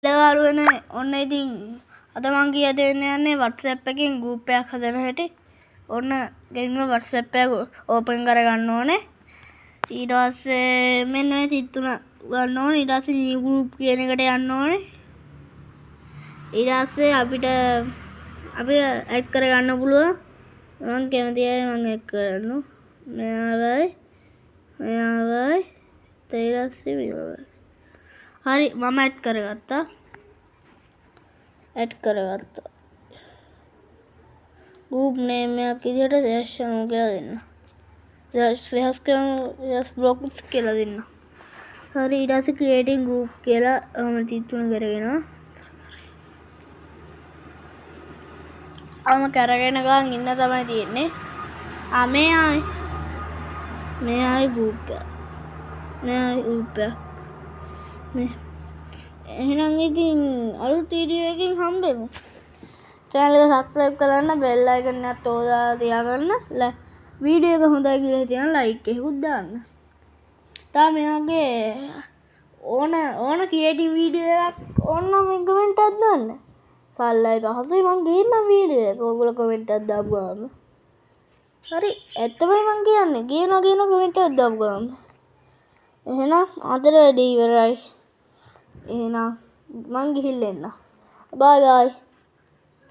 ලවරුවන ඔන්න ඉතින් අද මං කිය දෙන්න යන්නේ WhatsApp එකකින් group එකක් හදන හැටි. ඔන්න ගෙන්න WhatsApp එක ඕපන් කරගන්න ඕනේ. ඊට පස්සේ මෙන්න මේ තිත් තුන ගන්න ඕනේ. ඊට පස්සේ new group කියන එකට යන්න ඕනේ. ඊට පස්සේ අපිට අපි ඇඩ් කරගන්න පුළුවන්. මම කැමති අය මම ඇඩ් කරනවා. මෙයාවයි ඊට පස්සේ මෙයාවයි. හරි මම ඇඩ් කරගත්තා. group name එකක් විදියට සේෂන් කියලා දෙන්න. සේෂ් බ්ලොග්ස් කියලා දෙන්න. හරි ඊට පස්සේ creating group කියලා තිත් තුන කරගෙනවා. කරගෙන ගාන් ඉන්න තමයි තියෙන්නේ. මේ ආයි group එක. එහෙනම් ඉතින් අලුත් වීඩියෝ එකකින් හම්බෙමු. channel එක subscribe කරන්න bell icon එකත් ඕදා තියාගන්න. වීඩියෝ එක හොඳයි කියලා හිතන like එකකුත් දාන්න. තා මෙයාගේ ඕන creative වීඩියෝ එකක් ඕන නම් කමෙන්ට් එකක් දාන්න. සල්ලයි පහසුයි මං ගේන්නම් වීඩියෝ එක. ඔයගොල්ලෝ කමෙන්ට් එකක් දාපුවාම. හරි ඇත්තමයි මං කියන්නේ. ගේනවා කමෙන්ට් එකක් දාපුවාම. එහෙනම් අදට වැඩේ ඉවරයි. එහෙනම් මං ගිහිල්ලා එන්න. bye bye.